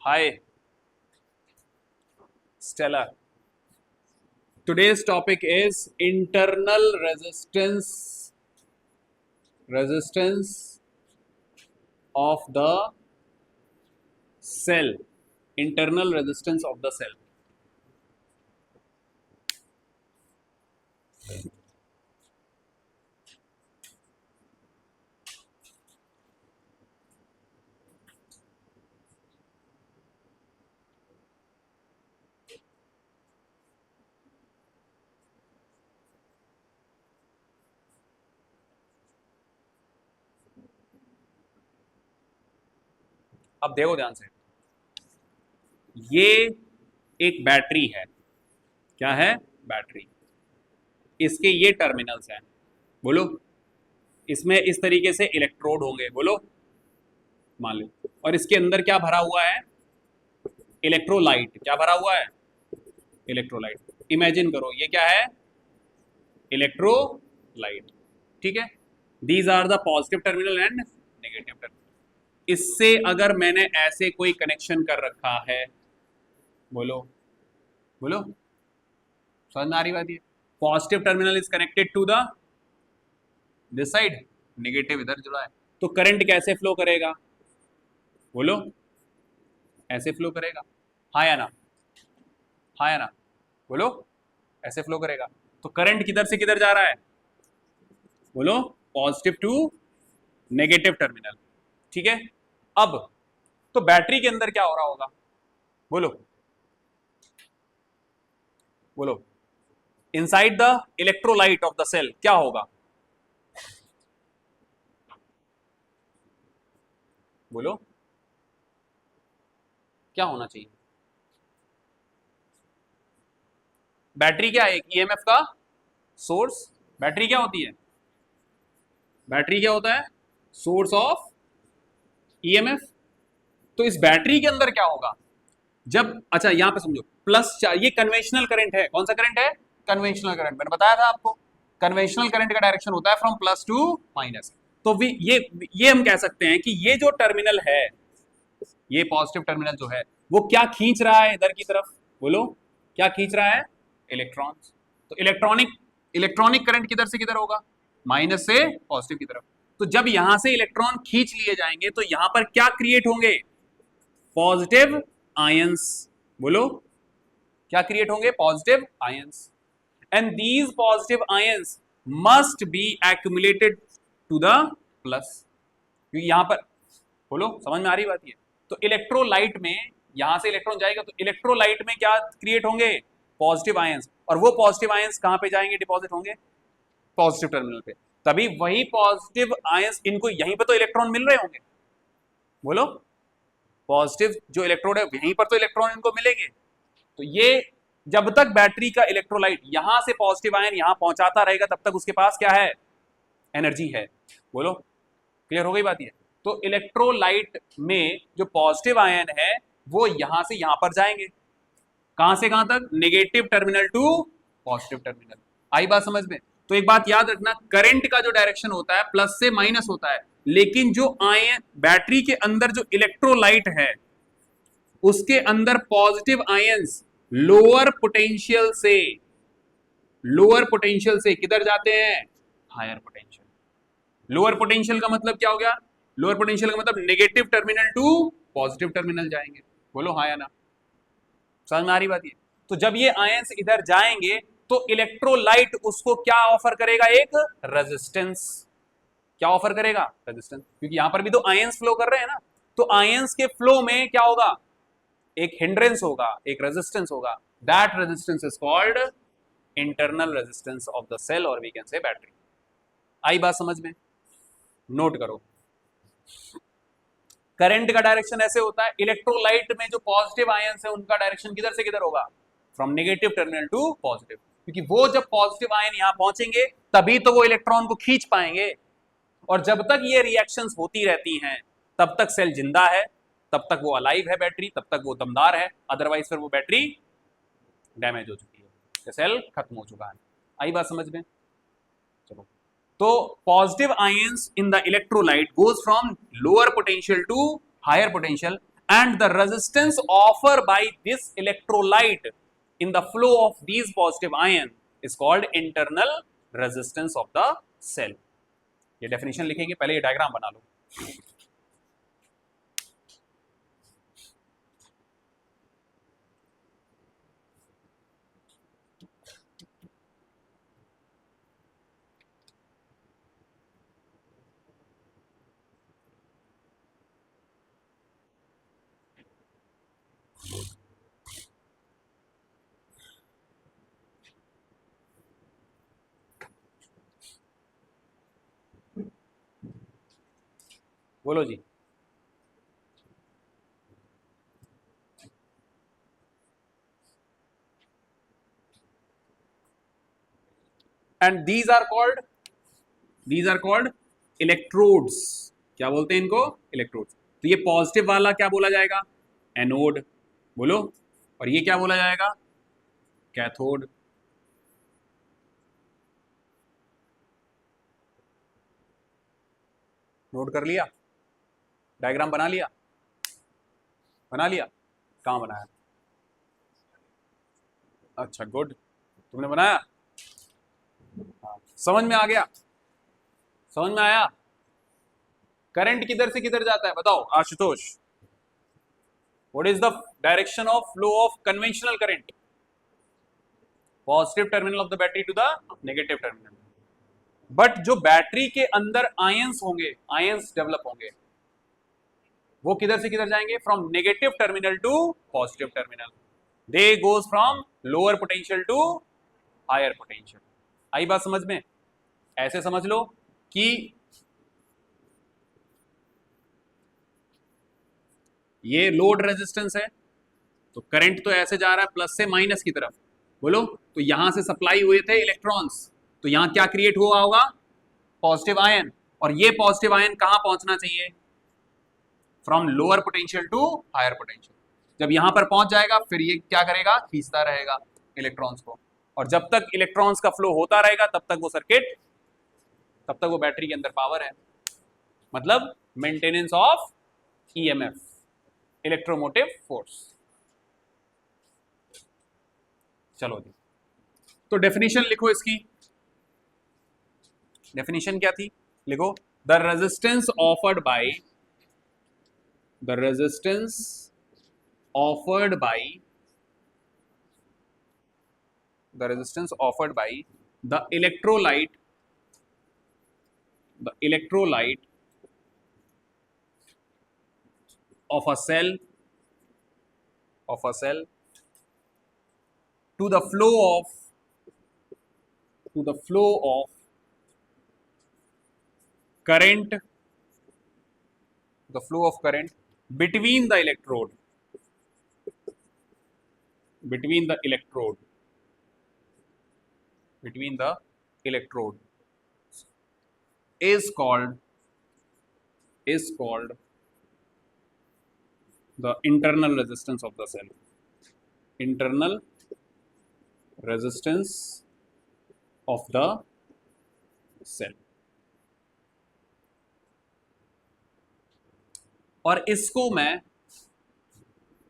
Hi, Stella. Today's topic is internal resistance of the cell. Internal resistance of the cell. अब देखो ध्यान से, ये एक बैटरी है। क्या है? बैटरी। इसके ये टर्मिनल्स हैं। बोलो। इसमें इस तरीके से इलेक्ट्रोड होंगे। बोलो। मान लो। और इसके अंदर क्या भरा हुआ है? इलेक्ट्रोलाइट। क्या भरा हुआ है? इलेक्ट्रोलाइट। इमेजिन करो, ये क्या है? इलेक्ट्रोलाइट। ठीक है। These are the positive terminal and negative terminal. इससे अगर मैंने ऐसे कोई कनेक्शन कर रखा है, बोलो बोलो, समझ में आ रही बात? ये positive terminal is connected to the this side, negative इधर जुड़ा है, तो करंट कैसे फ्लो करेगा? बोलो। ऐसे फ्लो करेगा। हाँ या ना? हाँ या ना? बोलो। ऐसे फ्लो करेगा। तो करंट किधर से किधर जा रहा है? बोलो। Positive to negative terminal. ठीक है। अब तो बैटरी के अंदर क्या हो रहा होगा? बोलो बोलो। Inside the electrolyte of the cell क्या होगा? बोलो। क्या होना चाहिए? बैटरी क्या है? एक ईएमएफ का सोर्स। बैटरी क्या होती है? बैटरी क्या होता है? Source of EMF. तो इस बैटरी के अंदर क्या होगा जब, अच्छा यहां पे समझो, प्लस चार्ज, ये कन्वेंशनल करंट है। कौन सा करंट है? Conventional current. मैंने बताया था आपको, कन्वेंशनल करंट का डायरेक्शन होता है फ्रॉम प्लस टू माइनस। तो ये हम कह सकते हैं कि ये जो टर्मिनल है, ये पॉजिटिव टर्मिनल जो है, वो क्या खींच रहा है इधर की तरफ? बोलो। क्या खींच रहा है? इलेक्ट्रॉन्स। तो इलेक्ट्रॉनिक करंट किधर से किधर होगा? माइनस से पॉजिटिव की तरफ। तो जब यहां से इलेक्ट्रॉन खींच लिए जाएंगे तो यहां पर क्या क्रिएट होंगे? Positive ions. बोलो। क्या क्रिएट होंगे? Positive ions. And these positive ions must be accumulated to the plus, क्योंकि यहां पर, बोलो समझ में आ रही बात? ये तो इलेक्ट्रोलाइट में यहां से इलेक्ट्रॉन जाएगा तो इलेक्ट्रोलाइट में क्या क्रिएट होंगे? Positive ions. और वो पॉजिटिव आयंस कहां पे जाएंगे? डिपॉजिट होंगे पॉजिटिव टर्मिनल पे। तभी वही पॉजिटिव आयंस, इनको यहीं पे तो इलेक्ट्रॉन मिल रहे होंगे। बोलो। पॉजिटिव जो इलेक्ट्रोड है यहीं पर तो इलेक्ट्रॉन इनको मिलेंगे। तो ये जब तक बैटरी का इलेक्ट्रोलाइट यहां से पॉजिटिव आयन यहां पहुंचाता रहेगा तब तक उसके पास क्या है? एनर्जी है। बोलो। क्लियर हो गई बात? ये तो इलेक्ट्रोलाइट में जो पॉजिटिव आयन है वो यहां से यहां पर जाएंगे। कहां से कहां तक? Negative terminal to positive terminal. आई बात समझ में? तो एक बात याद रखना, करंट का जो डायरेक्शन होता है प्लस से माइनस होता है, लेकिन जो आयन बैटरी के अंदर जो इलेक्ट्रोलाइट है उसके अंदर पॉजिटिव आयंस लोअर पोटेंशियल से किधर जाते हैं? Higher potential. लोअर पोटेंशियल का मतलब क्या हो गया? लोअर पोटेंशियल का मतलब negative terminal to positive terminal जाएंगे। बोलो हाँ या ना? समझ में आ रही बात? ये तो जब ये आयंस इधर जाएंगे तो इलेक्ट्रोलाइट उसको क्या ऑफर करेगा? एक रेजिस्टेंस। क्या ऑफर करेगा? रेजिस्टेंस। क्योंकि यहां पर भी तो आयंस फ्लो कर रहे हैं ना, तो आयंस के फ्लो में क्या होगा? एक हिंड्रेंस होगा, एक रेजिस्टेंस होगा। That resistance is called internal resistance of the cell, और वी कैन से बैटरी। आई बात समझ में? नोट करो। करंट का डायरेक्शन ऐसे होता है, इलेक्ट्रोलाइट में जो पॉजिटिव आयंस है उनका डायरेक्शन किधर से किधर होगा? From negative terminal to positive. क्योंकि वो जब पॉजिटिव आयन यहां पहुंचेंगे तभी तो वो इलेक्ट्रॉन को खींच पाएंगे। और जब तक ये रिएक्शंस होती रहती हैं तब तक सेल जिंदा है, तब तक वो अलाइव है बैटरी, तब तक वो दमदार है। अदरवाइज फिर वो बैटरी डैमेज हो चुकी है, सेल खत्म हो चुका है। आई बात समझ में? चलो। तो positive ions in the electrolyte goes from lower potential to higher potential, and the resistance offered by this electrolyte in the flow of these positive ion is called internal resistance of the cell. ये definition लिखेंगे, पहले ये diagram बना लो. बोलो जी. And these are called electrodes. क्या बोलते हैं इनको? इलेक्ट्रोड्स. तो ये पॉजिटिव वाला क्या बोला जाएगा? एनोड. बोलो. और ये क्या बोला जाएगा? कैथोड. नोट कर लिया? डायग्राम बना लिया? कहाँ बनाया? अच्छा, गुड. तुमने बनाया? हाँ. समझ में आ गया? समझ में आया? करंट किधर से किधर जाता है बताओ Ashutosh? What is the direction of flow of conventional current? Positive terminal of the battery to the negative terminal. But जो बैटरी के अंदर आयंस होंगे, आयंस डेवलप होंगे, वो किधर से किधर जाएंगे? From negative terminal to positive terminal. They goes from lower potential to higher potential. आई बात समझ में? ऐसे समझ लो कि ये लोड रेजिस्टेंस है, तो करंट तो ऐसे जा रहा है प्लस से माइनस की तरफ. बोलो. तो यहां से सप्लाई हुए थे इलेक्ट्रॉन्स, तो यहां क्या क्रिएट हुआ होगा? Positive ion. और ये पॉजिटिव आयन कहां पहुंचना चाहिए? From lower potential to higher potential. जब यहां पर पहुंच जाएगा फिर ये क्या करेगा? खींचता रहेगा इलेक्ट्रॉन्स को. और जब तक इलेक्ट्रॉन्स का फ्लो होता रहेगा तब तक वो सर्किट, तब तक वो बैटरी के अंदर पावर है. मतलब maintenance of EMF, electromotive force. चलो जी. तो डेफिनेशन लिखो इसकी. डेफिनेशन क्या थी? लिखो. The resistance offered by the resistance offered by the electrolyte of a cell to the flow of current, between the electrode is called the internal resistance of the cell. Internal resistance of the cell. और इसको मैं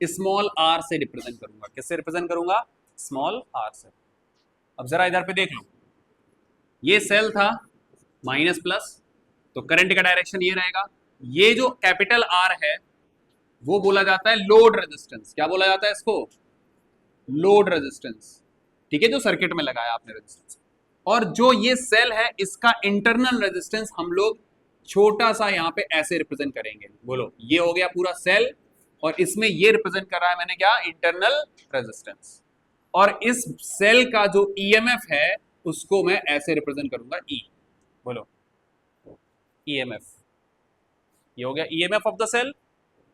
small are से represent करूंगा. किससे represent करूंगा? Small are से. अब जरा इधर पे देख लो. ये सेल था माइनस प्लस, तो करंट का डायरेक्शन ये रहेगा. ये जो कैपिटल आर है वो बोला जाता है लोड रेजिस्टेंस. क्या बोला जाता है इसको? Load resistance. ठीक है, जो सर्किट में लगाया आपने रेजिस्टेंस. और जो ये सेल है इसका इंटरनल रेजिस्टेंस हम लोग छोटा सा यहां पे ऐसे रिप्रेजेंट करेंगे. बोलो. ये हो गया पूरा सेल और इसमें ये रिप्रेजेंट कर रहा है मैंने क्या? Internal resistance. और इस सेल का जो ईएमएफ है उसको मैं ऐसे रिप्रेजेंट करूंगा ई. बोलो. ईएमएफ. ये हो गया EMF of the cell.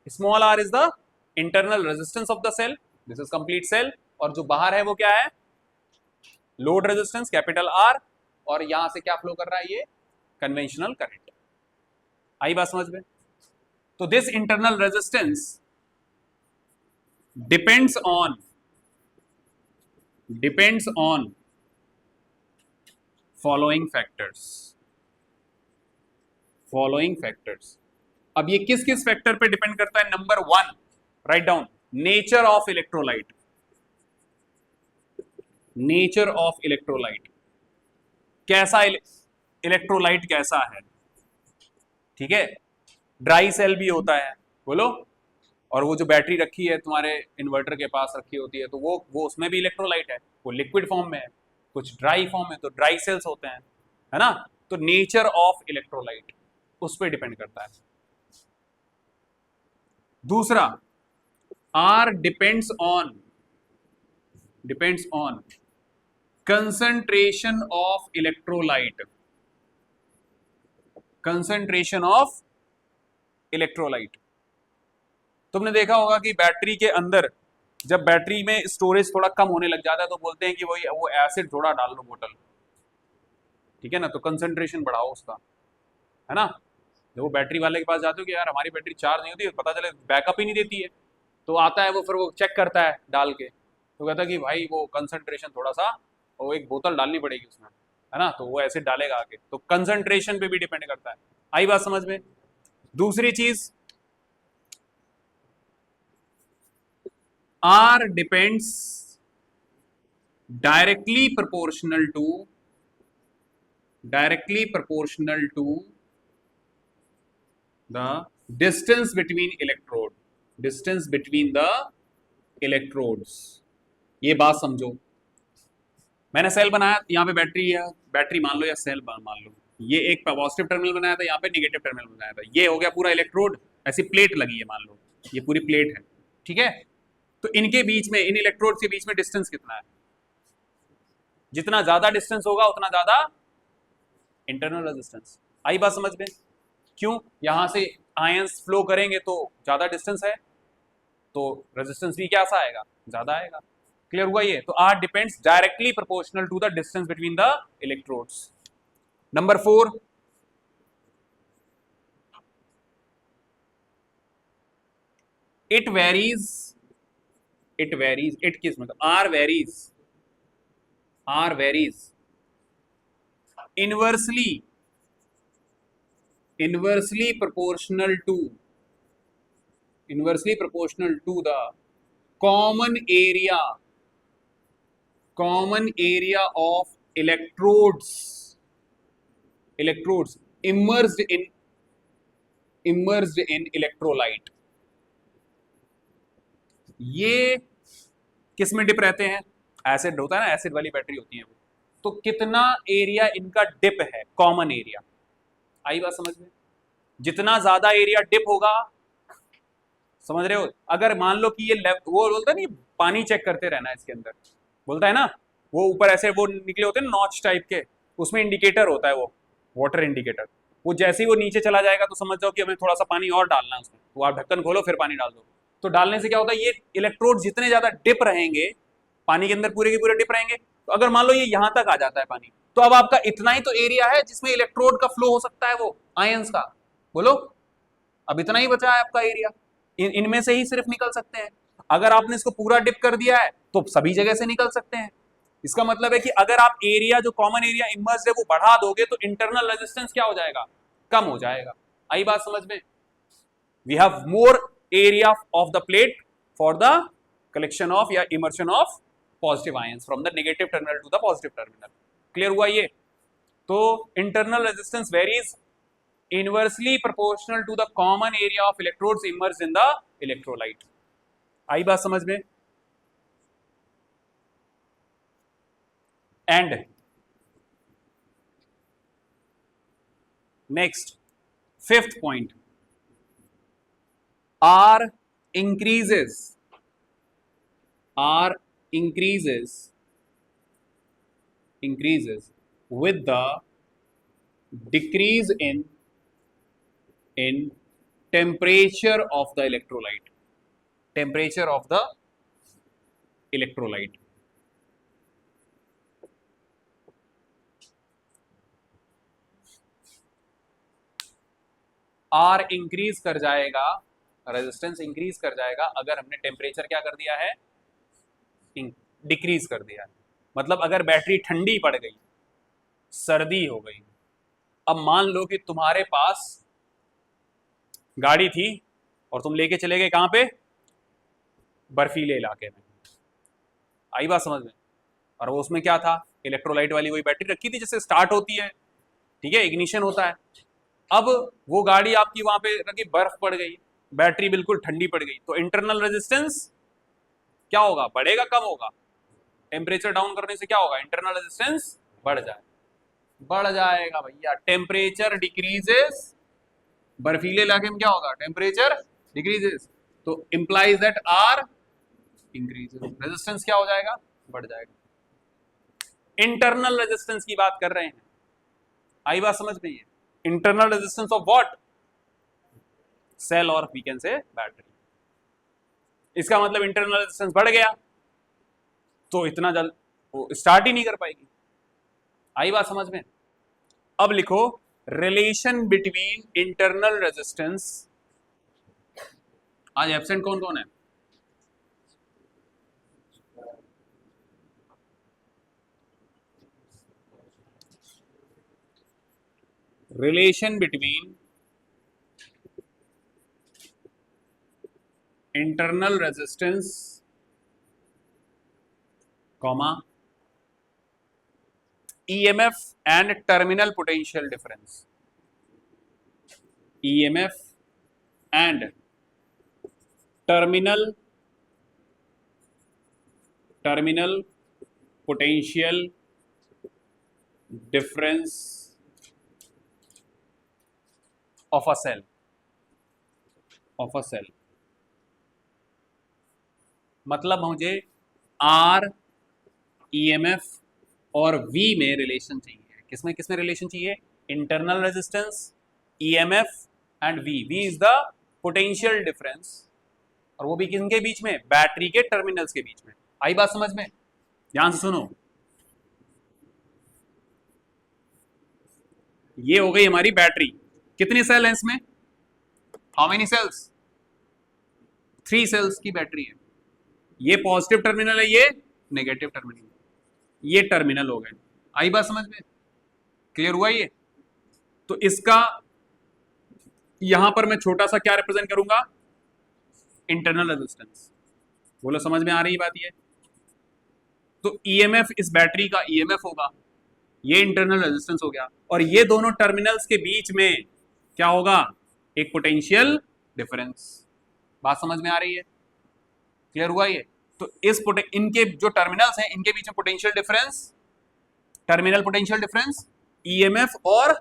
Small R is the internal resistance of the cell. This is complete cell. और जो बाहर है वो क्या है? Load resistance capital R. और यहां से क्या फ्लो कर रहा है? ये कन्वेंशनल करंट. आई बात समझ में? तो this internal resistance depends on following factors. अब ये किस किस फैक्टर पे डिपेंड करता है? Number 1, write down nature of electrolyte, nature of electrolyte, कैसा इलेक्ट्रोलाइट कैसा है, ठीक है। ड्राई सेल भी होता है, बोलो, और वो जो बैटरी रखी है तुम्हारे इन्वर्टर के पास रखी होती है, तो वो उसमें भी इलेक्ट्रोलाइट है, वो लिक्विड फॉर्म में है, कुछ ड्राई फॉर्म में, तो ड्राई सेल्स होते हैं, है ना। तो नेचर ऑफ इलेक्ट्रोलाइट उस पर डिपेंड करता है। दूसरा, R depends on concentration of electrolyte, concentration of electrolyte. तुमने देखा होगा कि बैटरी के अंदर जब बैटरी में स्टोरेज थोड़ा कम होने लग जाता है तो बोलते हैं कि वो एसिड थोड़ा डाल लो बोतल, ठीक है ना, तो कंसंट्रेशन बढ़ाओ उसका, है ना। जब वो बैटरी वाले के पास जाते हो कि यार हमारी बैटरी चार्ज नहीं होती, पता चले बैकअप ही नहीं देती है, तो आता है वो, फिर वो चेक करता है डाल के, तो कहता है कि भाई वो कंसंट्रेशन थोड़ा सा, वो एक बोतल डालनी पड़ेगी उसमें, है ना, तो वो एसिड डालेगा आगे। तो कंसंट्रेशन पे भी डिपेंड करता है। आई बात समझ में। दूसरी चीज, R depends directly proportional to the distance between the electrodes। ये बात समझो, मैंने सेल बनाया, यहाँ पे बैटरी है, बैटरी मान लो या सेल मान लो, ये एक पॉजिटिव टर्मिनल बनाया था, यहाँ पे निगेटिव टर्मिनल बनाया था, ये हो गया पूरा इलेक्ट्रोड, ऐसी प्लेट लगी है, मान लो ये पूरी प्लेट है, ठीक है। तो इनके बीच में, इन इलेक्ट्रोड्स के बीच में डिस्टेंस कितना है? जितना ज्यादा डिस्टेंस होगा उतना ज्यादा इंटरनल रेजिस्टेंस। आई बात समझ में। क्यों? यहां से आयंस फ्लो करेंगे तो ज्यादा डिस्टेंस है, तो रेजिस्टेंस भी क्या सा आएगा, ज्यादा आएगा। क्लियर हुआ ये? तो R depends directly proportional to the distance between the electrodes. Number 4, it varies, it किस मतलब R varies inversely proportional to the common area of electrodes immersed in electrolyte। ये किस में डिप रहते हैं? एसिड होता है ना, एसिड वाली बैटरी होती है वो। तो कितना एरिया इनका डिप है, कॉमन एरिया। आई बात समझ में। जितना ज्यादा एरिया डिप होगा, समझ रहे हो, अगर मान लो कि ये वो बोलता है ना, पानी चेक करते रहना है इसके अंदर, बोलता है ना, वो ऊपर ऐसे वो निकले होते हैं नॉच टाइप के, उसमें इंडिकेटर होता है, वो वाटर इंडिकेटर। वो जैसे ही वो नीचे चला जाएगा तो समझ जाओ कि हमें थोड़ा सा पानी और डालना है उसमें, वो आप ढक्कन खोलो फिर पानी डाल दो। तो डालने से क्या होता है, ये इलेक्ट्रोड जितने ज्यादा डिप रहेंगे पानी के अंदर, पूरे के पूरे डिप रहेंगे, तो अगर मान लो ये यहां तक आ जाता है पानी, तो अब आपका इतना ही तो एरिया है जिसमें इलेक्ट्रोड का फ्लो हो सकता है, वो आयंस का। बोलो, अब इतना ही बचा है आपका एरिया, इनमें से ही सिर्फ निकल सकते हैं। अगर आपने इसको पूरा डिप कर दिया है तो सभी जगह से निकल सकते हैं। इसका मतलब है कि अगर आप एरिया, जो कॉमन एरिया इमर्ज है, वो बढ़ा दोगे तो इंटरनल रेजिस्टेंस क्या हो जाएगा, कम हो जाएगा। आई बात समझ में। We have more area of the plate for the collection of या immersion of positive ions from the negative terminal to the positive terminal. Clear हुआ ये? तो internal resistance varies inversely proportional to the common area of electrodes immersed in the electrolyte। आई बात समझ में। And next, fifth point, R increases with the decrease in temperature of the electrolyte, R increase कर जाएगा, resistance increase कर जाएगा अगर हमने temperature क्या कर दिया है, डिक्रीज कर दिया है। मतलब अगर बैटरी ठंडी पड़ गई, सर्दी हो गई, अब मान लो कि तुम्हारे पास गाड़ी थी और तुम लेके चले गए कहां पे, बर्फीले इलाके में। आई बात समझ में? और वो उसमें क्या था, इलेक्ट्रोलाइट वाली कोई बैटरी रखी थी जिससे स्टार्ट होती है, ठीक है, इग्निशन होता है। अब वो गाड़ी आपकी वहां पे रखी, बर्फ पड़ गई, बैटरी बिल्कुल ठंडी पड़ गई, तो इंटरनल रेजिस्टेंस क्या होगा, बढ़ेगा कम होगा? टेम्परेचर डाउन करने से क्या होगा, इंटरनल रेजिस्टेंस बढ़ जाएगा भैया। टेम्परेचर डिक्रीजेस, बर्फीले इलाके में क्या होगा, टेम्परेचर डिक्रीजेस, तो implies that R increases, resistance क्या हो जाएगा, बढ़ जाएगा। इंटरनल रेजिस्टेंस की बात कर रहे हैं, आई बात समझ में? Internal resistance of what, cell और वी कैन से बैटरी। इसका मतलब इंटरनल रेजिस्टेंस बढ़ गया तो इतना जल्द वो स्टार्ट ही नहीं कर पाएगी। आई बात समझ में? अब लिखो रिलेशन बिटवीन इंटरनल रेजिस्टेंस, आज एब्सेंट कौन कौन है? Relation between internal resistance comma EMF and terminal potential difference, EMF and terminal potential difference of a cell, मतलब मुझे R, EMF और V में रिलेशन चाहिए। किसमें किसमें रिलेशन चाहिए? Internal resistance, EMF and V is the potential difference, और वो भी किनके बीच में, बैटरी के टर्मिनल्स के बीच में। आई बात समझ में? ध्यान से सुनो, ये हो गई हमारी बैटरी। कितने सेल हैं इसमें, हाउ मेनी सेल्स, 3 सेल्स की बैटरी है। ये पॉजिटिव टर्मिनल है, ये नेगेटिव टर्मिनल है, ये टर्मिनल हो गए। आई बात समझ में? क्लियर हुआ ये? तो इसका यहां पर मैं छोटा सा क्या रिप्रेजेंट करूंगा, इंटरनल रेजिस्टेंस। बोलो समझ में आ रही बात ये? तो ईएमएफ इस बैटरी का ईएमएफ होगा, ये इंटरनल रेजिस्टेंस हो गया, और ये दोनों टर्मिनल्स के बीच में क्या होगा, एक पोटेंशियल डिफरेंस। बात समझ में आ रही है? क्लियर हुआ ये? तो इनके जो टर्मिनल्स हैं इनके बीच में potential difference, terminal potential difference, EMF और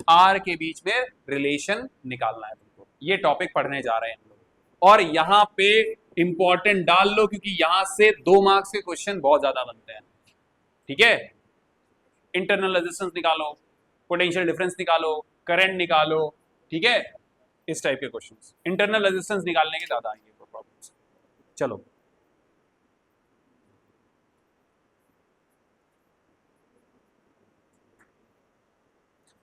आर के बीच में रिलेशन निकालना है तुमको। ये टॉपिक पढ़ने जा रहे हैं हम लोग, और यहां पे इंपॉर्टेंट डाल लो क्योंकि यहां से 2 मार्क्स के क्वेश्चन बहुत ज्यादा बनते हैं, ठीक है? इंटरनल रेजिस्टेंस निकालो, पोटेंशियल डिफरेंस निकालो, करंट निकालो, ठीक है? इस टाइप के क्वेश्चंस इंटरनल रेजिस्टेंस निकालने के ज्यादा आएंगे प्रॉब्लम्स। चलो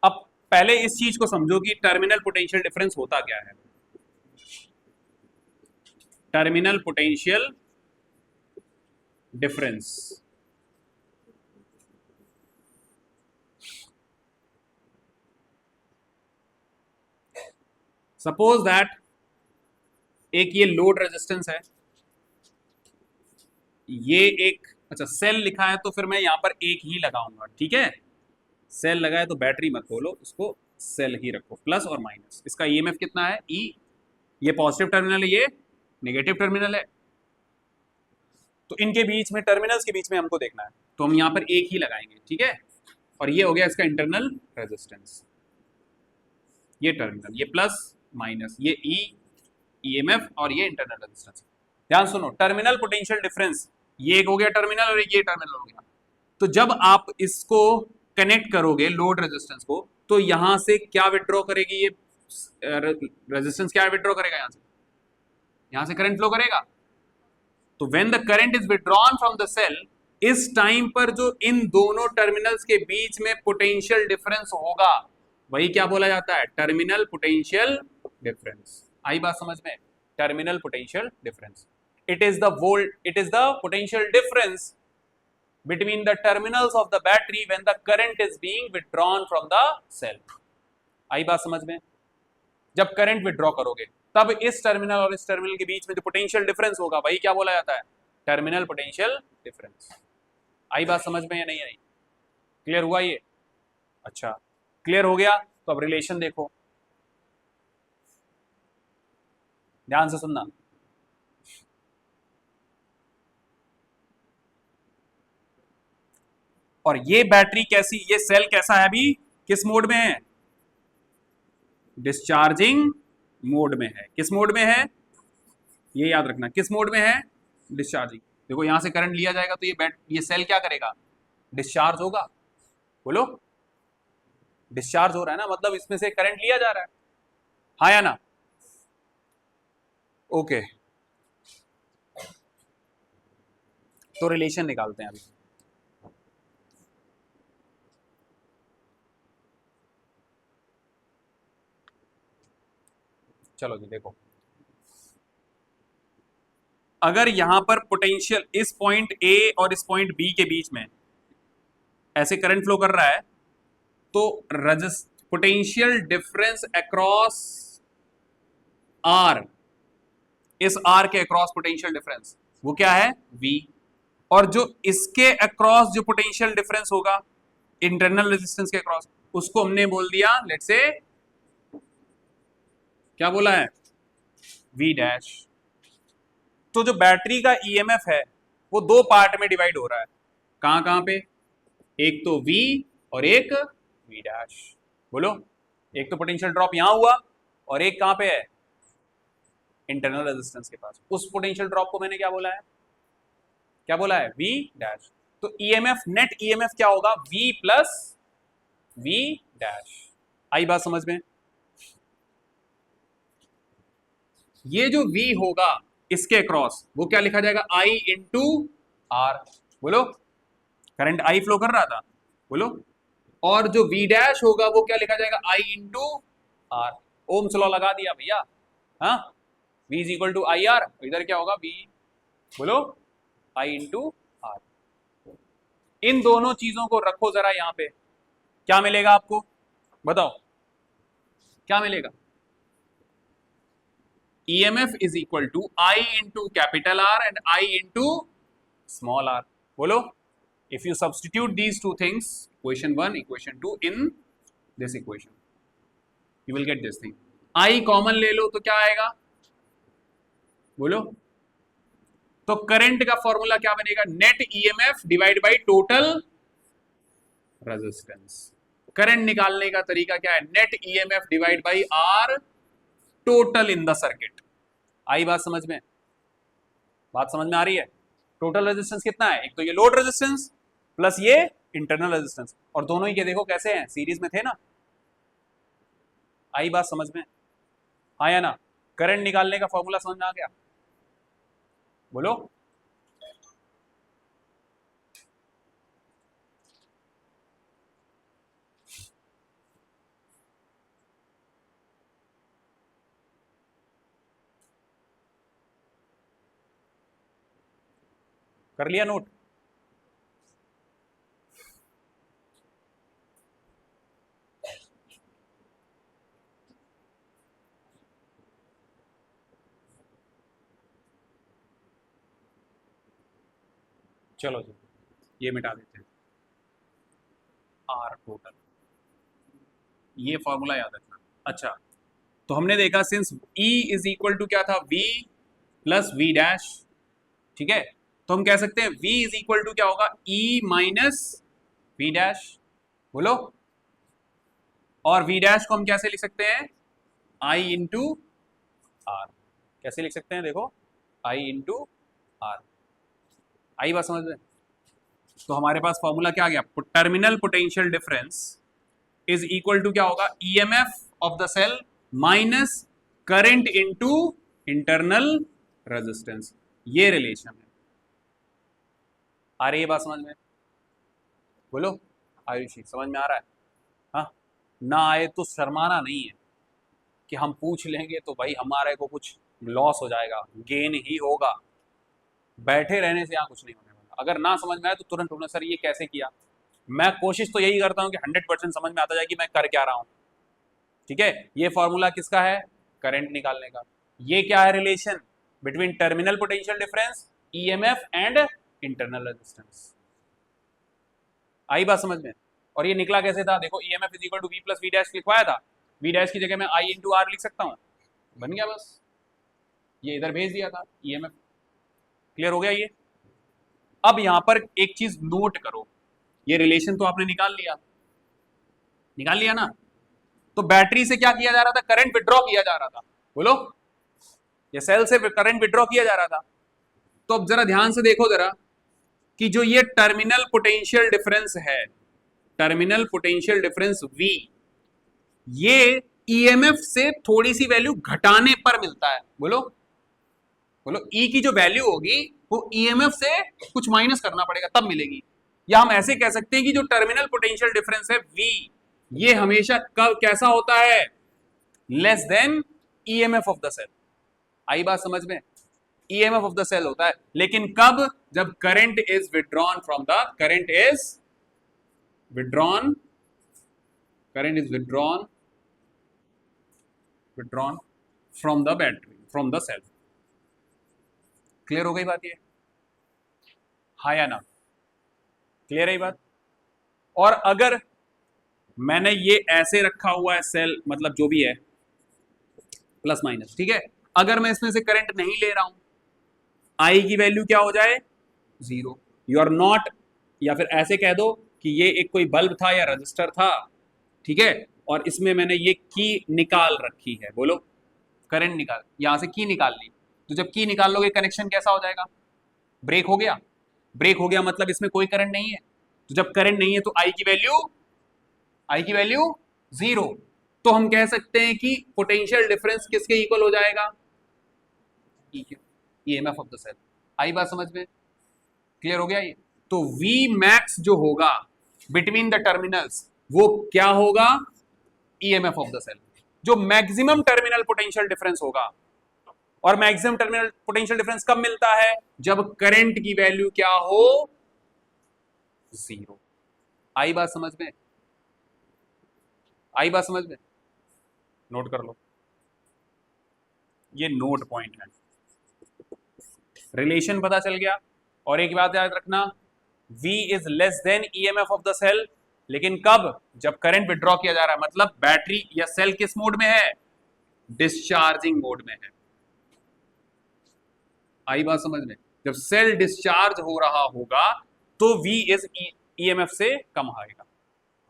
अब पहले इस चीज को समझो कि टर्मिनल पोटेंशियल डिफरेंस होता क्या है। Terminal potential difference suppose that एक ये लोड रेजिस्टेंस है, ये एक, अच्छा सेल लिखा है तो फिर मैं यहां पर एक ही लगाऊंगा, ठीक है? सेल लगाए तो बैटरी मत बोलो, उसको सेल ही रखो, प्लस और माइनस। इसका ईएमएफ कितना है, ई, ये पॉजिटिव टर्मिनल है, ये नेगेटिव टर्मिनल है, तो इनके बीच में, टर्मिनल्स के बीच में हमको देखना है, तो हम यहां पर एक ही लगाएंगे, ठीक है? और ये हो गया इसका इंटरनल रेजिस्टेंस, ये टर्मिनल, ये प्लस माइनस, ये ई, ईएमएफ और ये इंटरनल रेजिस्टेंस। ध्यान सुनो, टर्मिनल पोटेंशियल डिफरेंस, ये एक हो गया टर्मिनल और ये टर्मिनल हो गया। तो जब आप इसको कनेक्ट करोगे लोड रेजिस्टेंस को, तो यहां से क्या विड्रॉ करेगी, ये रेजिस्टेंस क्या विड्रॉ करेगा, यहां से करंट फ्लो करेगा। तो when the current is withdrawn from the cell, इस टाइम पर जो इन दोनों टर्मिनल्स के बीच में पोटेंशियल डिफरेंस होगा वही क्या बोला जाता है, टर्मिनल पोटेंशियल डिफरेंस। आई बात समझ में? Terminal potential difference, it is the potential difference between the terminals of the battery when the current is being withdrawn from the cell। आई बात समझ में? जब करंट विड्रॉ करोगे तब इस टर्मिनल और इस टर्मिनल के बीच में जो पोटेंशियल डिफरेंस होगा वही क्या बोला जाता है, टर्मिनल पोटेंशियल डिफरेंस। आई बात समझ में या नहीं आई? क्लियर हुआ ये? अच्छा, क्लियर हो गया तो अब रिलेशन देखो, ध्यान से सुनना। और ये बैटरी कैसी, ये सेल कैसा है, अभी किस मोड में है, डिस्चार्जिंग मोड में है। किस मोड में है, ये याद रखना, किस मोड में है, डिस्चार्जिंग। देखो यहां से करंट लिया जाएगा तो ये सेल क्या करेगा, डिस्चार्ज होगा। बोलो, डिस्चार्ज हो रहा है ना, मतलब इसमें से करंट लिया जा रहा है, हाँ या ना? ओके, तो रिलेशन निकालते हैं अभी। चलो जी देखो, अगर यहां पर पोटेंशियल इस पॉइंट ए और इस पॉइंट बी के बीच में ऐसे करंट फ्लो कर रहा है, तो पोटेंशियल डिफरेंस अक्रॉस आर, इस आर के अक्रॉस पोटेंशियल डिफरेंस वो क्या है, V। और जो इसके अक्रॉस जो पोटेंशियल डिफरेंस होगा इंटरनल रेजिस्टेंस के अक्रॉस, उसको हमने बोल दिया, लेट्स से क्या बोला है, V डैश। तो जो बैटरी का ईएमएफ है वो दो पार्ट में डिवाइड हो रहा है, कहां कहां पे, एक तो V और एक V डैश। बोलो, एक तो पोटेंशियल ड्रॉप यहां हुआ और एक कहां पे है, इंटरनल रेजिस्टेंस के पास। उस पोटेंशियल ड्रॉप को मैंने क्या बोला है, क्या बोला है, V डैश। तो ईएमएफ, नेट ईएमएफ क्या होगा, V प्लस V डैश। आई बात समझ में? ये जो V होगा इसके अक्रॉस वो क्या लिखा जाएगा, I इंटू R। बोलो, करंट I फ्लो कर रहा था, बोलो, और जो V डैश होगा वो क्या लिखा जाएगा, I into R। Ohm's law लगा दिया भैया, हाँ, V is equal to I R, इधर क्या होगा, V, बोलो, I इंटू R। इन दोनों चीजों को रखो जरा यहां पे, क्या मिलेगा आपको, बताओ क्या मिलेगा, EMF is equal to I into capital R and I into small r। बोलो, if you substitute these two things, equation 1, equation 2 in this equation, you will get this thing। I common ले लो तो क्या आएगा, बोलो, तो current का formula क्या बनेगा, net EMF divide by total resistance. Current निकालने का तरीका क्या है, net EMF divide by R total in the circuit. आई बात समझ में, बात समझ में आ रही है? टोटल रेजिस्टेंस कितना है, एक तो ये लोड रेजिस्टेंस प्लस ये इंटरनल रेजिस्टेंस, और दोनों ही के देखो कैसे हैं, सीरीज में थे ना। आई बात समझ में, हाँ या ना? करंट निकालने का फॉर्मूला समझ में आ गया, बोलो। कर लिया नोट? चलो जी, ये मिटा देते हैं, आर टोटल, ये फॉर्मूला याद रखना। अच्छा, तो हमने देखा since E is equal to क्या था, V प्लस V डैश, ठीक है, तो हम कह सकते हैं V इज इक्वल टू क्या होगा, E माइनस V डैश। बोलो, और V डैश को हम कैसे लिख सकते हैं, I इंटू R। कैसे लिख सकते हैं, देखो, I इंटू R। आई बात समझ में? तो हमारे पास फॉर्मूला क्या आ गया, terminal potential difference is equal to क्या होगा, EMF of the cell minus current into internal resistance. ये रिलेशन है, आ रही है बात समझ में? बोलो आयुषी, समझ में आ रहा है? हाँ, ना आए तो शर्माना नहीं है कि हम पूछ लेंगे तो भाई हमारे को कुछ लॉस हो जाएगा, गेन ही होगा। बैठे रहने से यहाँ कुछ नहीं होने वाला। अगर ना समझ में आए तो तुरंत ढूंढना, सर ये कैसे किया। मैं कोशिश तो यही करता हूँ कि 100% समझ में आता जाए कि मैं कर क्या रहा हूँ। ठीक है, ये फॉर्मूला किसका है, करंट निकालने का। ये क्या है relation between terminal potential difference, EMF and internal resistance. आई बात समझ में? और ये निकला कैसे था? देखो EMF is equal to V plus V dash लिखवाया था, वी डैश की जगह मैं आई इंटू आर लिख सकता हूं, बन गया बस, ये इधर भेज दिया था ईएमएफ। क्लियर हो गया ये? अब यहां पर एक चीज नोट करो, ये रिलेशन तो आपने निकाल लिया ना, तो बैटरी से क्या किया जा रहा था? करंट विड्रॉ किया जा रहा था, बोलो, ये सेल से करंट विड्रॉ किया जा रहा था। तो अब जरा ध्यान से देखो जरा कि जो ये टर्मिनल पोटेंशियल डिफरेंस है, टर्मिनल पोटेंशियल डिफरेंस V, ये ईएमएफ से थोड़ी सी वैल्यू घटाने पर मिलता है, बोलो बोलो, E की जो वैल्यू होगी वो ईएमएफ से कुछ माइनस करना पड़ेगा तब मिलेगी। या हम ऐसे कह सकते हैं कि जो टर्मिनल पोटेंशियल डिफरेंस है V, ये हमेशा कब कैसा होता है? Less than EMF of the cell. आई बात समझ में? ईएमएफ ऑफ द सेल होता है, लेकिन कब? जब current is withdrawn from the, current is withdrawn, current is withdrawn from the battery, from the cell. Clear हो गई बात ये? हाँ या ना? क्लियर है ये बात? और अगर मैंने ये ऐसे रखा हुआ है सेल, मतलब जो भी है प्लस माइनस, ठीक है, अगर मैं इसमें से करंट नहीं ले रहा हूं, आई की वैल्यू क्या हो जाए? 0। यू आर नॉट, या फिर ऐसे कह दो कि ये एक कोई बल्ब था या रजिस्टर था, ठीक है, और इसमें मैंने ये की निकाल रखी है, बोलो, करंट निकाल, यहां से की निकाल ली, तो जब की निकाल लोगे कनेक्शन कैसा हो जाएगा? ब्रेक हो गया। ब्रेक हो गया मतलब इसमें कोई करंट नहीं है, तो जब करंट नहीं है तो आई की वैल्यू 0। तो हम कह सकते हैं कि पोटेंशियल डिफरेंस किसके इक्वल हो जाएगा? EMF of the cell. आई बात समझ में? क्लियर हो गया ये? तो V मैक्स जो होगा बिटवीन द टर्मिनल्स, वो क्या होगा? ईएमएफ ऑफ द सेल, जो मैक्सिमम टर्मिनल पोटेंशियल डिफरेंस होगा। और मैक्सिमम टर्मिनल पोटेंशियल डिफरेंस कब मिलता है? जब करंट की वैल्यू क्या हो? 0। आई बात समझ में? आई बात समझ में? नोट कर लो, ये नोट पॉइंट है, रिलेशन पता चल गया। और एक बात याद रखना, V is less than EMF of the cell, लेकिन कब? जब करंट विड्रॉ किया जा रहा है, मतलब बैटरी या सेल किस मोड में है? डिस्चार्जिंग मोड में है। आई बात समझ में? जब सेल डिस्चार्ज हो रहा होगा तो V इज ईएमएफ से कम आएगा,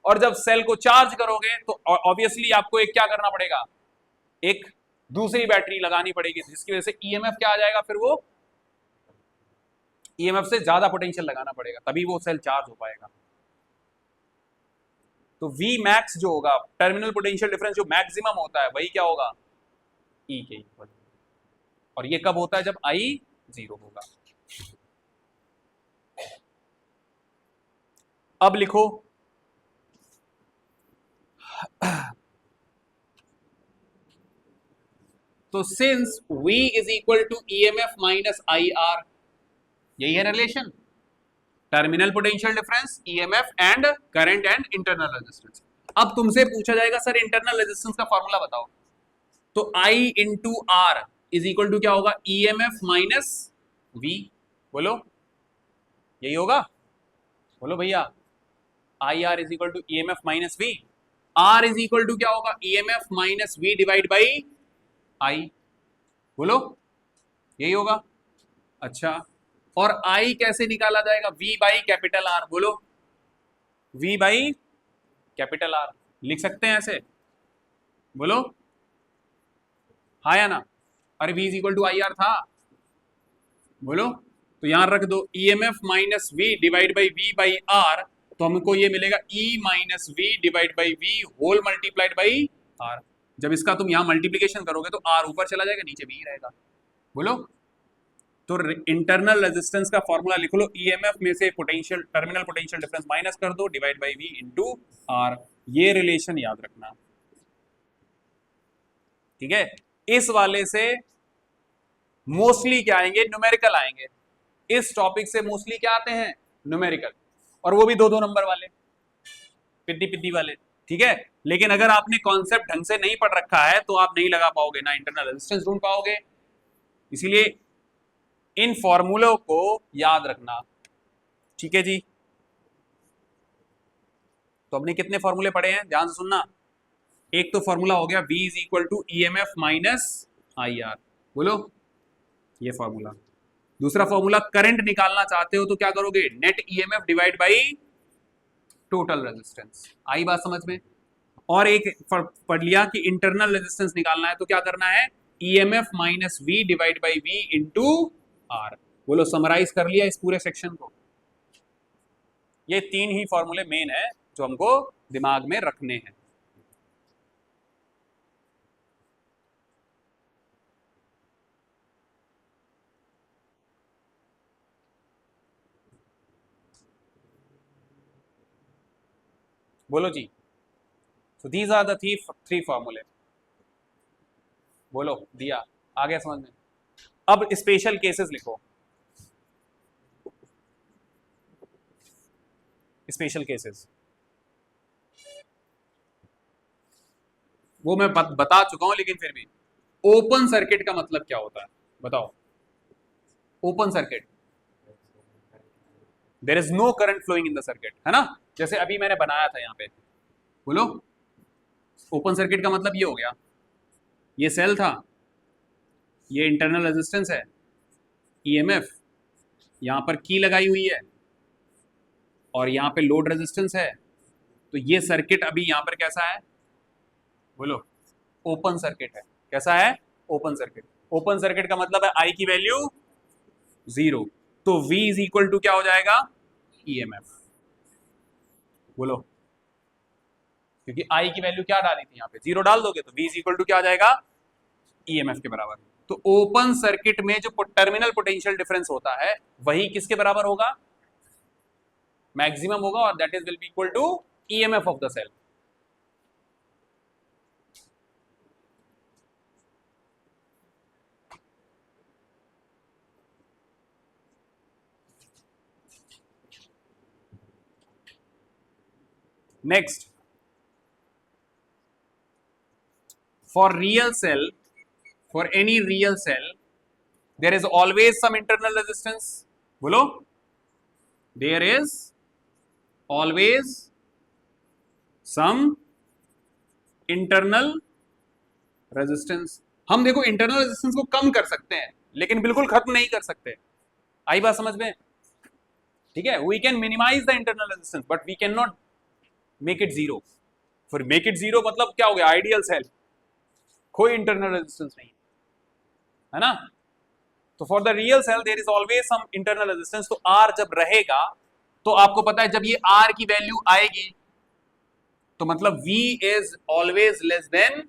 और जब सेल को चार्ज करोगे तो ऑब्वियसली आपको एक क्या करना पड़ेगा? एक दूसरी बैटरी लगानी पड़ेगी, जिसकी वजह से ईएमएफ क्या आ जाएगा? फिर वो ईएमएफ से ज्यादा पोटेंशियल लगाना पड़ेगा, तभी वो सेल चार्ज हो पाएगा। तो V मैक्स जो होगा, टर्मिनल पोटेंशियल डिफरेंस जो मैक्सिमम होता है, वही क्या होगा? E के इक्वल। और ये कब होता है? जब I 0 होगा। अब लिखो, तो since V is equal to EMF minus IR, यही है relation, terminal potential difference, EMF and current and internal resistance. अब तुमसे पूछा जाएगा सर इंटरनल रेजिस्टेंस का फॉर्मूला बताओ, तो I into R is equal to क्या होगा? ईएमएफ माइनस V, बोलो, यही होगा? बोलो भैया, I R is equal to EMF minus V, R is equal to क्या होगा? EMF minus V divide by I, बोलो, यही होगा? अच्छा, और I कैसे निकाला जाएगा? V बाई कैपिटल R, बोलो, V बाई कैपिटल R, लिख सकते हैं ऐसे, बोलो, हाँ या ना? अरे V is equal to I R था, बोलो, तो यहां रख दो EMF minus V divide by V by R, तो हमको ये मिलेगा E minus V divide by V whole multiplied by R। जब इसका तुम यहां मल्टीप्लीकेशन करोगे तो R ऊपर चला जाएगा, नीचे V रहेगा, बोलो। तो इंटरनल रेजिस्टेंस का फॉर्मूला लिख लो, ईएमएफ में से potential, terminal potential difference minus कर दो, divide by V into R। ये रिलेशन याद रखना, ठीक है? इस वाले से मोस्टली क्या आएंगे? न्यूमेरिकल आएंगे। इस टॉपिक से मोस्टली क्या आते हैं? न्यूमेरिकल, और वो भी 2-2 नंबर वाले, पिद्दी पिद्दी वाले, ठीक है? लेकिन अगर आपने कॉन्सेप्ट ढंग से नहीं पढ़ रखा है तो आप नहीं लगा पाओगे, ना इंटरनल रेजिस्टेंस ढूंढ पाओगे। इसीलिए इन फॉर्मूलों को याद रखना, ठीक है जी। तो हमने कितने फॉर्मूले पढ़े हैं, ध्यान से सुनना। एक तो फॉर्मूला हो गया V is equal to E M F minus I R, बोलो ये फॉर्मूला। दूसरा फॉर्मूला, करंट निकालना चाहते हो तो क्या करोगे, net EMF divide by total resistance. आई बात समझ में। और एक पढ़ लिया कि इंटरनल रेजिस्टेंस निकालना है तो क्या करना है, EMF minus V divide by V into R. बोलो समराइज कर लिया इस पूरे सेक्शन को। ये तीन ही फॉर्मूले मेन है जो हमको दिमाग में रखने हैं। बोलो जी। So these are the three फॉर्मूले। बोलो दिया, आ गया समझ में। अब स्पेशल केसेस लिखो, स्पेशल केसेस वो मैं बता चुका हूं, लेकिन फिर भी ओपन सर्किट का मतलब क्या होता है बताओ। Open circuit, there is no current flowing in the circuit, है ना। जैसे अभी मैंने बनाया था यहाँ पे, बोलो ओपन सर्किट का मतलब ये हो गया, ये सेल था, ये इंटरनल रेजिस्टेंस है, ईएमएफ यहां पर की लगाई हुई है, और यहां पे लोड रेजिस्टेंस है। तो ये सर्किट अभी यहां पर कैसा है, बोलो ओपन सर्किट है। कैसा है, ओपन सर्किट। ओपन सर्किट का मतलब है आई की वैल्यू 0, तो V इज इक्वल टू क्या हो जाएगा, ईएमएफ। बोलो, क्योंकि I की वैल्यू क्या डाली थी यहाँ पे, 0 डाल दोगे तो V इज इक्वल टू क्या आ जाएगा, ईएमएफ के बराबर। तो ओपन सर्किट में जो टर्मिनल पोटेंशियल डिफरेंस होता है वही किसके बराबर होगा, मैक्सिमम होगा, और that is will be equal to EMF of the cell. Next, for real cell, for any real cell there is always some internal resistance। बोलो, there is always some internal resistance। हम देखो internal resistance को कम कर सकते हैं लेकिन बिल्कुल खत्म नहीं कर सकते। आई बात समझ में, ठीक है। We can minimise the internal resistance but we can not make it zero. फिर मेक इट जीरो मतलब क्या हो गया, आइडियल सेल, कोई इंटरनल रेजिस्टेंस नहीं, है ना। तो for the real cell there is always some internal resistance. तो R जब रहेगा तो आपको पता है जब ये R की वैल्यू आएगी तो मतलब V is always less than,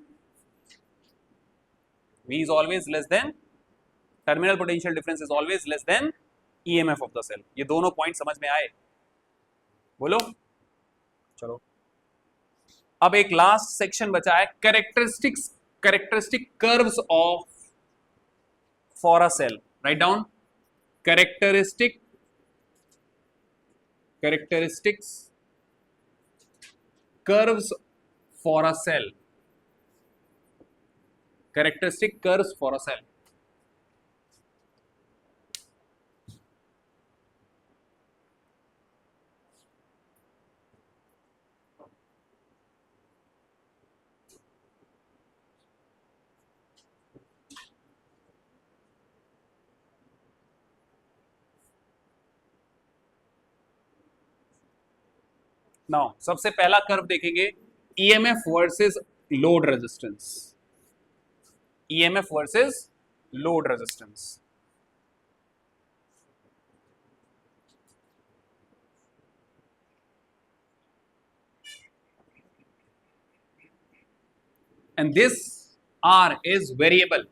V is always less than, terminal potential difference is always less than EMF of the cell. ये दोनों पॉइंट समझ में आए, बोलो। चलो अब एक लास्ट सेक्शन बचा है, characteristic curves of for a cell। write down characteristics curves for a cell, characteristic curves for a cell। Now सबसे पहला कर्व देखेंगे, EMF versus load resistance. EMF versus load resistance. And this R is variable,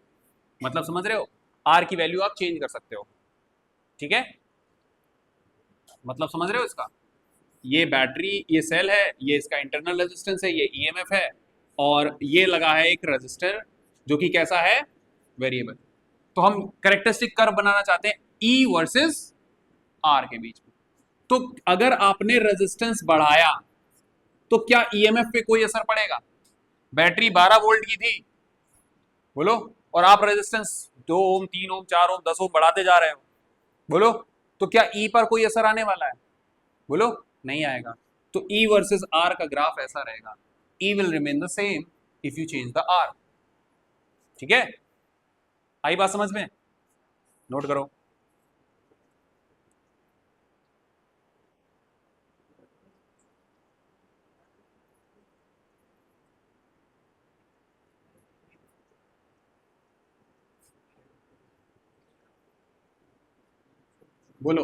मतलब समझ रहे हो, are की value आप change कर सकते हो, ठीक है। मतलब समझ रहे हो इसका, ये बैटरी, ये सेल है, ये इसका इंटरनल रेजिस्टेंस है, ये ईएमएफ है, और ये लगा है एक रेजिस्टर जो कि कैसा है, वेरिएबल। तो हम कैरेक्टरिस्टिक कर्व बनाना चाहते हैं ई वर्सेस आर के बीच में। तो अगर आपने रेजिस्टेंस बढ़ाया तो क्या ईएमएफ पे कोई असर पड़ेगा? बैटरी 12 वोल्ट की थी, बोलो, और आप रेजिस्टेंस 2 ओम 3 ओम 4 ओम 10 ओम बढ़ाते जा रहे हो, बोलो, तो क्या ई पर कोई असर आने वाला है? बोलो, नहीं आएगा। तो ई वर्सेस आर का ग्राफ ऐसा रहेगा, E will remain the same if you change the R. ठीक है, आई बात समझ में? नोट करो। बोलो,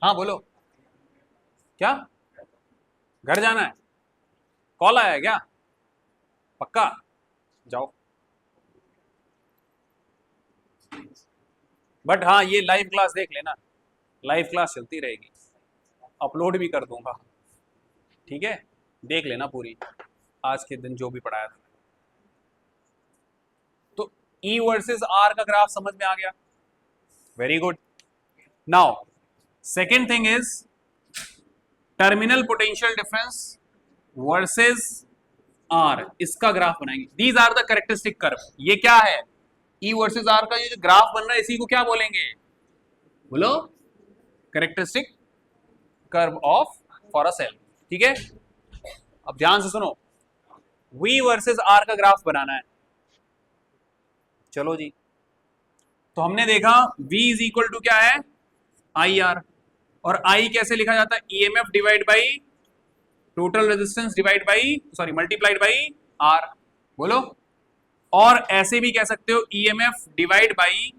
हाँ बोलो। क्या घर जाना है? कॉल आया है क्या? पक्का? जाओ। बट हाँ, ये लाइव क्लास देख लेना, लाइव क्लास चलती रहेगी, अपलोड भी कर दूंगा। ठीक है, देख लेना पूरी, आज के दिन जो भी पढ़ाया था। तो ई वर्सेस आर का ग्राफ समझ में आ गया? Very good. Now second thing is terminal potential difference versus R, इसका ग्राफ बनाएंगे। These are the characteristic curve. ये क्या है? ई वर्सेस आर का ये जो ग्राफ बन रहा है, इसी को क्या बोलेंगे? बोलो, characteristic curve of for a cell. ठीक है, अब ध्यान से सुनो, वी वर्सेस आर का ग्राफ बनाना है। चलो जी, तो हमने देखा V इज इक्वल टू क्या है? I R. और I कैसे लिखा जाता है? EMF divide by total resistance divide by, sorry, multiplied by R। बोलो, और ऐसे भी कह सकते हो EMF divide by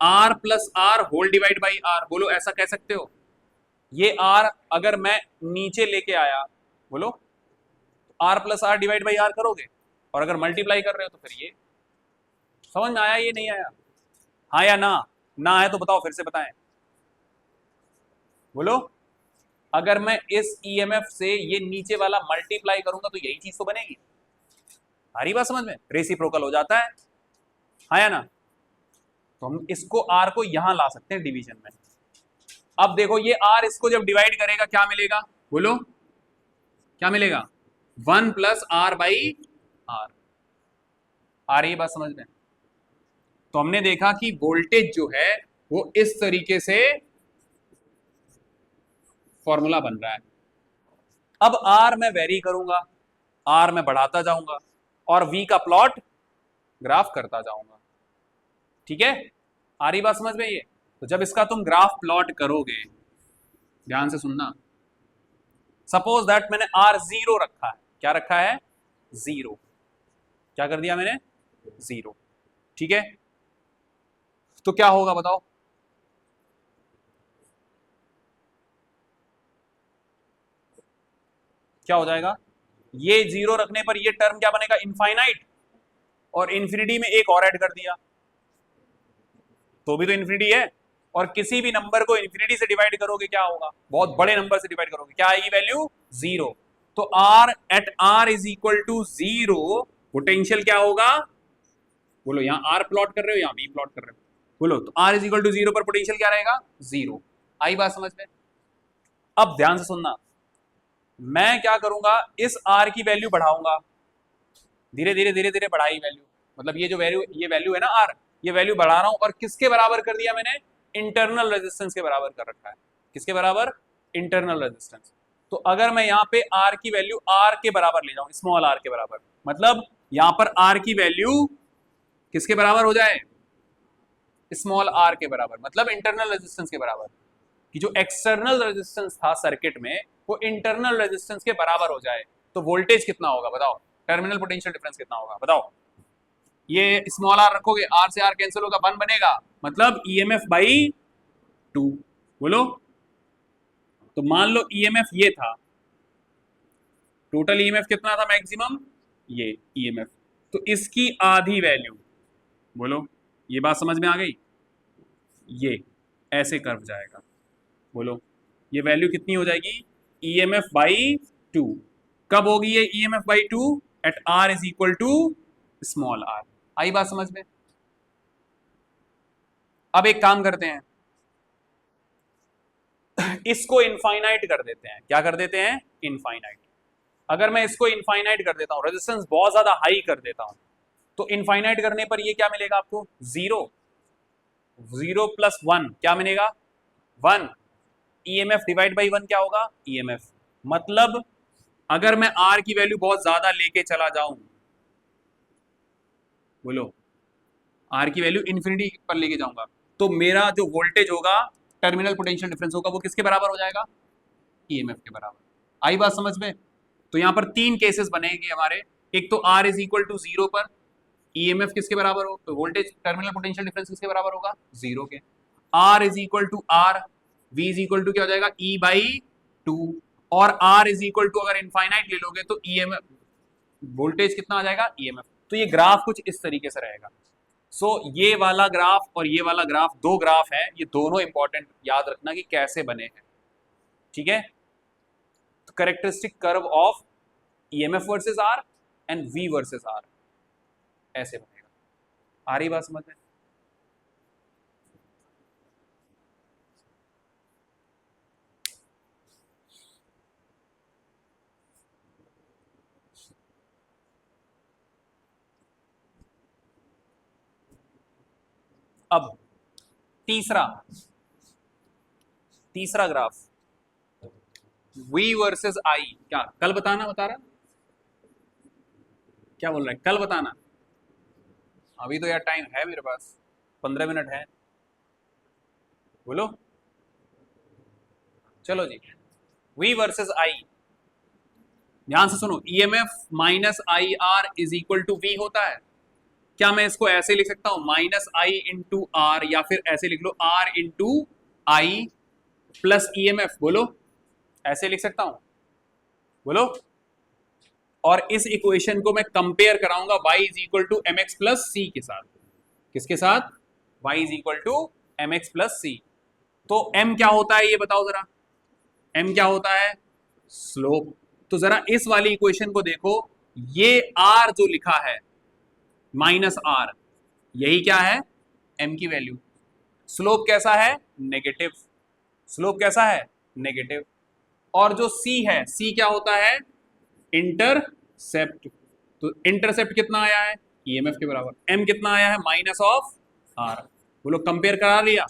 R plus R whole divide by R। बोलो, ऐसा कह सकते हो। ये R अगर मैं नीचे लेके आया, बोलो, तो R plus R divide by R करोगे, और अगर मल्टीप्लाई कर रहे हो तो फिर ये। समझ में आया? ये नहीं आया? हाँ या ना? ना है तो बताओ, फिर से बताएं। बोलो, अगर मैं इस ईएमएफ से ये नीचे वाला मल्टीप्लाई करूंगा तो यही चीज तो बनेगी। सारी बात समझ में? रेसिप्रोकल हो जाता है, हाँ या ना? तो हम इसको आर को यहां ला सकते हैं डिवीजन में। अब देखो, ये आर इसको जब डिवाइड करेगा क्या मिलेगा? बोलो, क्या मिलेगा? 1 प्लस आर बाई आर। आ रही है बात समझ में? तो हमने देखा कि वोल्टेज जो है वो इस तरीके से फॉर्मूला बन रहा है। अब आर मैं वेरी करूंगा, आर मैं बढ़ाता जाऊंगा, और वी का प्लॉट ग्राफ करता जाऊंगा। ठीक है, आ रही बात समझ में? ये तो जब इसका तुम ग्राफ प्लॉट करोगे, ध्यान से सुनना, सपोज दैट मैंने आर जीरो रखा है। क्या रखा है? जीरो। क्या कर दिया मैंने? जीरो। ठीक है, तो क्या होगा बताओ? क्या हो जाएगा? ये जीरो रखने पर ये टर्म क्या बनेगा? इनफाइनाइट। और इन्फिनिटी में एक और ऐड कर दिया तो भी तो इन्फिनिटी है। और किसी भी नंबर को इन्फिनिटी से डिवाइड करोगे क्या होगा? बहुत बड़े नंबर से डिवाइड करोगे, क्या आएगी वैल्यू? जीरो। तो R at R is equal to zero, potential क्या होगा? बोलो, यहां आर प्लॉट कर रहे हो, यहां बी प्लॉट कर रहे हो, बोलो, तो R is equal to zero पर पोटेंशियल क्या रहेगा? जीरो। आई बात समझ में? अब ध्यान से सुनना, मैं क्या करूंगा, इस आर की वैल्यू बढ़ाऊंगा, धीरे धीरे धीरे धीरे बढ़ाई वैल्यू, मतलब ये जो वैल्यू, ये वैल्यू है ना आर, ये वैल्यू बढ़ा रहा हूं, और किसके बराबर कर दिया मैंने? इंटरनल रेजिस्टेंस के बराबर कर रखा है। किसके बराबर? Internal resistance. तो अगर मैं यहाँ पे आर की वैल्यू आर के बराबर ले जाऊं, स्मॉल आर के बराबर, मतलब यहां पर आर की वैल्यू किसके बराबर हो जाए? स्मॉल आर के बराबर, मतलब इंटरनल रेजिस्टेंस के बराबर, कि जो एक्सटर्नल रेजिस्टेंस था सर्किट में वो इंटरनल रेजिस्टेंस के बराबर हो जाए, तो वोल्टेज कितना होगा बताओ? टर्मिनल पोटेंशियल डिफरेंस कितना होगा बताओ? ये स्मॉल आर रखोगे, आर से आर कैंसिल होगा, 1 बनेगा, मतलब ईएमएफ बाई 2। बोलो, तो मान लो ईएमएफ ये था, टोटल ईएमएफ कितना था मैक्सिमम? ये ईएमएफ, तो इसकी आधी वैल्यू, बोलो, ये बात समझ में आ गई? ये ऐसे कर्व जाएगा, बोलो, ये वैल्यू कितनी हो जाएगी? EMF by 2। कब होगी ये EMF by 2? At R is equal to small R. आई बात समझ में? अब एक काम करते हैं, इसको इनफाइनाइट कर देते हैं। क्या कर देते हैं? इनफाइनाइट। अगर मैं इसको इनफाइनाइट कर देता हूं, रेजिस्टेंस बहुत ज्यादा हाई कर देता हूं, तो इनफाइनाइट करने पर ये क्या मिलेगा आपको? जीरो। 0 + 1 क्या मिलेगा? 1। ईएमएफ डिवाइड बाई 1 क्या होगा? ईएमएफ। मतलब अगर मैं आर की वैल्यू बहुत ज्यादा लेके चला जाऊं, बोलो, आर की वैल्यू इंफिनिटी पर लेके जाऊंगा, तो मेरा जो वोल्टेज होगा, टर्मिनल पोटेंशियल डिफरेंस होगा, वो किसके बराबर हो जाएगा? ईएमएफ के बराबर। आई बात समझ में? तो यहां पर 3 केसेस बनेंगे हमारे। एक तो आर इज इक्वल टू 0 पर ईएमएफ किसके बराबर हो, तो वोल्टेज टर्मिनल पोटेंशियल डिफरेंस किसके बराबर होगा? 0 के। R is equal to R, V is equal to क्या हो जाएगा? E/2। और आर इज इक्वल टू अगर इनफाइनाइट ले लोगे तो ईएमएफ, वोल्टेज कितना आ जाएगा? ईएमएफ। तो ये ग्राफ कुछ इस तरीके से रहेगा। सो ये वाला ग्राफ और ये वाला ग्राफ, दो ग्राफ है, ये दोनों इंपॉर्टेंट, याद रखना कि कैसे बने हैं, ठीक है? तो characteristic curve of EMF versus R and V versus R, ऐसे बनेगा। आ रही बात समझ में? अब तीसरा ग्राफ, V वर्सेस I। क्या कल बताना, बता रहा? क्या बोल रहा है? कल बताना? अभी तो यार टाइम है मेरे पास, 15 मिनट है, बोलो। चलो जी, V वर्सेस I, ध्यान से सुनो। EMF minus I R is equal to V होता है। क्या मैं इसको ऐसे लिख सकता हूं, माइनस आई इंटू आर, या फिर ऐसे लिख लो R into I plus EMF? बोलो, ऐसे लिख सकता हूं? बोलो। और इस इक्वेशन को मैं कंपेयर कराऊंगा y is equal to M X plus C के साथ। किसके साथ? y is equal to M X plus C. तो m क्या होता है ये बताओ जरा, m क्या होता है? स्लोप। तो जरा इस वाली इक्वेशन को देखो, ये r जो लिखा है माइनस r, यही क्या है? m की वैल्यू। स्लोप कैसा है? नेगेटिव। स्लोप कैसा है? नेगेटिव। और जो c है, c क्या होता है? इंटरसेप्ट। तो इंटरसेप्ट कितना आया है? ईएमएफ के बराबर। m कितना आया है? Minus of r। बोलो, कंपेयर करा लिया?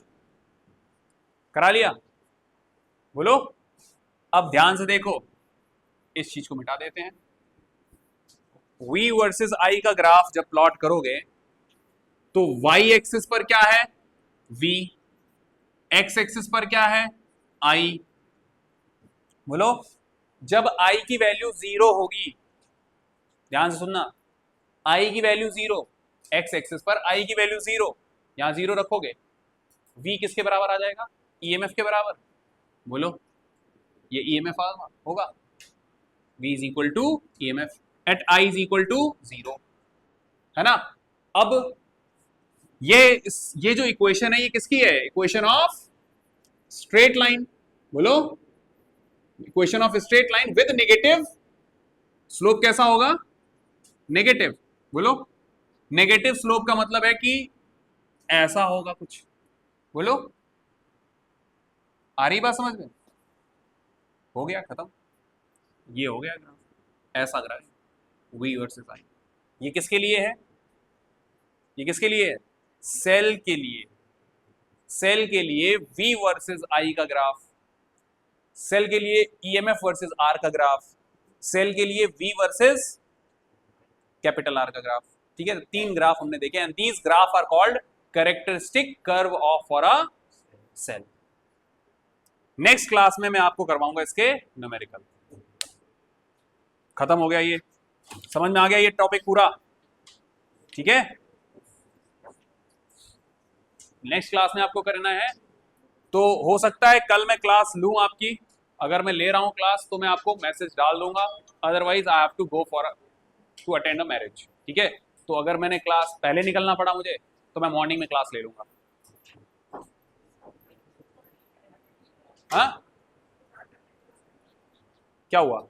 करा लिया? बोलो। अब ध्यान से देखो, इस चीज को मिटा देते हैं। V वर्सेस I का ग्राफ जब प्लॉट करोगे तो y एक्सिस पर क्या है? V। x एक्सिस पर क्या है? I। बोलो, जब I की वैल्यू 0 होगी, ध्यान से सुनना, I की वैल्यू 0, x एक्सिस पर I की वैल्यू 0, यहां 0 रखोगे, V किसके बराबर आ जाएगा? EMF के बराबर। बोलो, ये EMF होगा। V is equal to EMF at I is equal to 0, है ना? अब ये जो इक्वेशन है, ये किसकी है? Equation of straight line. बोलो, equation of straight line with negative slope कैसा होगा? नेगेटिव। बोलो, नेगेटिव स्लोप का मतलब है कि ऐसा होगा कुछ। बोलो, आ रही बात समझ में? हो गया खत्म, ये हो गया ग्राफ, ऐसा ग्राफ V वर्सेस I। ये किसके लिए है? ये किसके लिए है? सेल के लिए। सेल के लिए V वर्सेस I का ग्राफ, सेल के लिए EMF वर्सेस R का ग्राफ, सेल के लिए V वर्सेस कैपिटल R का ग्राफ। ठीक है, 3 ग्राफ हमने देखे and these graph are called characteristic curve of for a cell. Next class में मैं आपको करवाऊंगा इसके न्यूमेरिकल। खत्म हो गया, ये समझ में आ गया ये टॉपिक पूरा? ठीक है, नेक्स्ट क्लास में आपको करना है, तो हो सकता है कल मैं क्लास लूं आपकी। अगर मैं ले रहा हूं क्लास तो मैं आपको मैसेज डाल दूंगा, otherwise I have to go for to attend a marriage. ठीक है, तो अगर मैंने क्लास पहले निकलना पड़ा मुझे, तो मैं मॉर्निंग में क्लास ले लूंगा। हाँ, क्या हुआ?